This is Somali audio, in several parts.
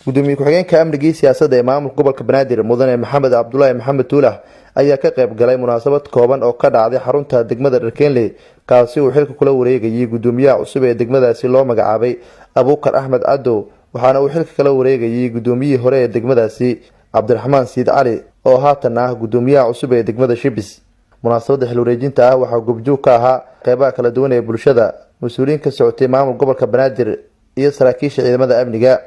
gudoomiye ku-xigeenka amniga siyaasadda ee maamulka gobolka Banaadir mudane Maxamed Cabdullaahi Maxamed Tuulax ayaa ka qayb galay munaasabad kooban oo ka dhacday xarunta degmada Dharkeenley kaasi uu xilka kula wareegayay gudoomiyaha cusub ee degmadaasi loo magacaabay Abuukar Axmed Cadow waxaana uu xilka kala wareegayay gudoomiyihii hore ee degmadaasi Cabdiraxmaan Siid Cali oo haatan ah gudoomiyaha cusub ee degmada Shibis. munaasabada xil wareejinta ah waxaa gobjoog ka ahaa qaybaha kala duwan ee bulshada, mas'uuliyiin ka socotay maamulka gobolka Banaadir iyo saraakiisha ciidamada amniga.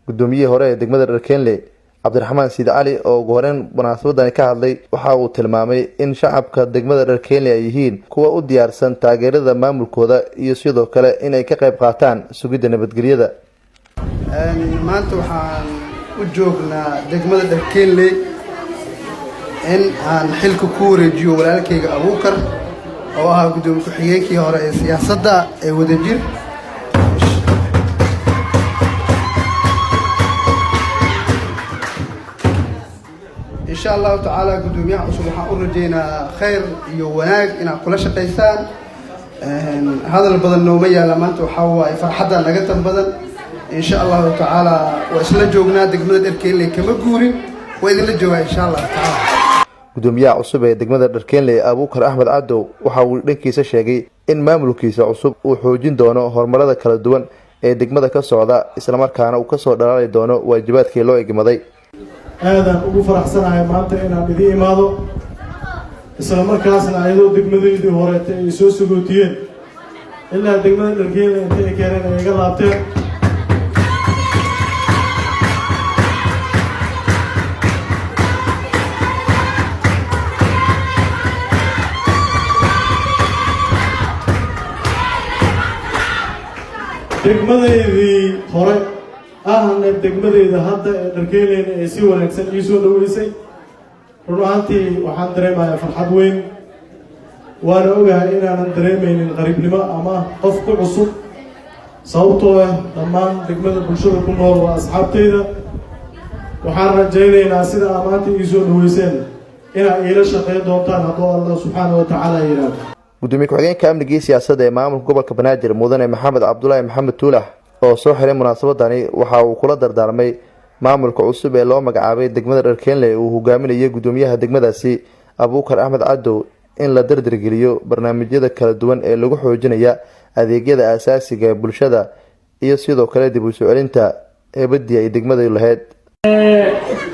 gudoomiyaha hore ee degmada Dharkeenley Cabdiraxmaan Siid Cali oo ugu horeen munaasabadani ka hadlay waxa uu tilmaamay in shacabka degmada Dharkeenley ay yihiin kuwa u diyaarsan taageerada maamulkooda iyo sidoo kale in ay ka qayb qaataan sugidda nabadgelyada. maanta waxaan u joognaa degmada Dharkeenley in aan xilka ku wareejiyo walaalkayga Abuukar oo ah gudoomiye ku-xigeenkii hore ee siyaasadda ee wadajir. إن شاء الله تعالى قدوم يا عصب ورجينا خير يوناق إن كل شيء قيسان هذا البدن نومية لما أنتوا حوا فرحة نجت البدن إن شاء الله تعالى وإسلا جوجنا دقمة Dharkeenley كم جوري وإذا لجوا إن شاء الله تعالى gudoomiyaha cusub ee degmada Dharkeenley Abuukar Axmed Cadow waxa uu dhankiisa sheegay in maamulkiisa cusub uu xoojin doono horumarada kala duwan ee degmada ka socda isla markaana uu ka soo dhalaali doono waajibaadkii loo egmaday. aadaan ugu faraxsanahay maanta inaan idin imaado isla markaasna ayadoo degmadeedii horeetay ay soo sugootiyeen ilaa degmada Dharkeenley inta ay keeneen ay iga laabteen. degmadeedii hore ahna degmadeeda hadda ee Dharkeenley ay si wanaagsan ii soo dhaweysay. run ahaantii waxaan dareemayaa farxad weyn, waana ogahay inaanan dareemaynin qariibnimo ama qof ku cusub sababtoo ah dhammaan degmada bulshada ku nool waa asxaabteyda. waxaan rajaynaynaa sida aad maanta ii soo dhaweyseen inaad iila shaqeyn doontaan hadduu Allah subxaanahu wa tacaala yiraahdo. gudoomiye ku-xigeenka amniga siyaasadda ee maamulka gobolka Banaadir mudane Maxamed Cabdullaahi Maxamed Tuulax oo soo xiray munaasabadani waxa uu kula dardaarmay maamulka cusub ee loo magacaabay degmada Dharkeenley uu hogaaminayo gudoomiyaha degmadaasi Abuukar Axmed Cadow in la dardargeliyo barnaamijyada kala duwan ee lagu xoojinayo adeegyada aasaasiga ee bulshada iyo sidoo kale dib u soo celinta eebadii ay degmadu lahayd.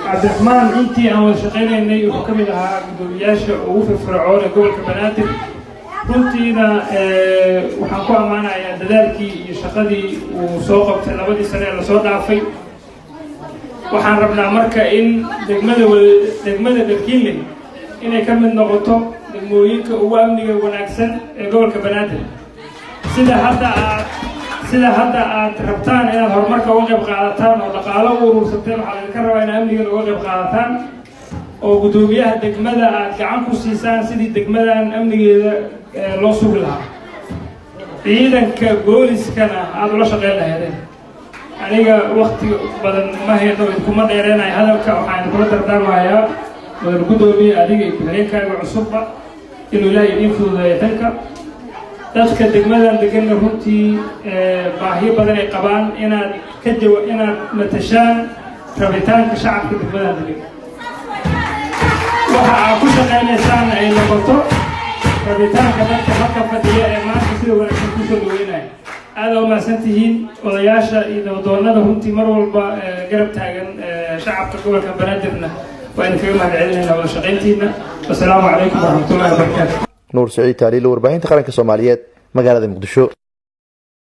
Cabdiraxmaan intii aan wada shaqeynay wuxuu kamid ahaa gudoomiyaasha ugu firfircoon ee gobolka Banaadir. runtiina waxaan ku amaanayaa dadaalkii iyo shaqadii uu soo qabtay 2 sano ee la soo dhaafay. waxaan rabnaa marka in degmada Dharkeenley inay ka mid noqoto degmooyinka ugu amniga wanaagsan ee gobolka Banaadir. sida hadda aad rabtaan inaad horumarka uga qayb qaadataan oo dhaqaale u urursateen waxaa laga rabaa inaad amniga uga qayb qaadataan oo gudoomiyaha degmada aad gacan ku siisaan sidii degmadan amnigeeda loo sugi lahaa. ciidanka booliskana aad ula shaqeyn lahaydeen. aniga waqti badan ma hayno kuma dheereenay hadalka waxaan kula dardaarmayaa wada gudoomiye adiga iyo ku-xigeenkaaga cusubba inuu Ilaahay idin fududeeyo tanka. dadka degmadan degan runtii baahiyo badan ay qabaan inaad matashaan rabitaanka shacabka degmadan degan. waxa aad ku shaqeynaysaan ay noqoto rabitaanka dadka halka fadhiya ee maanta sida wanaagsan ku soo dhaweynaya. aad u mahadsantihiin odayaasha iyo doonada runtii mar walba garab taagan shacabka gobolka Banaadirna waan kaga mahadcelinaynaa wada shaqeyntiina. Assalaamu calaykum warahmatullaahi wabarakaatuh. Nuur Saciid Taaliil, warbaahinta qaranka Soomaaliyeed, magaalada Muqdisho.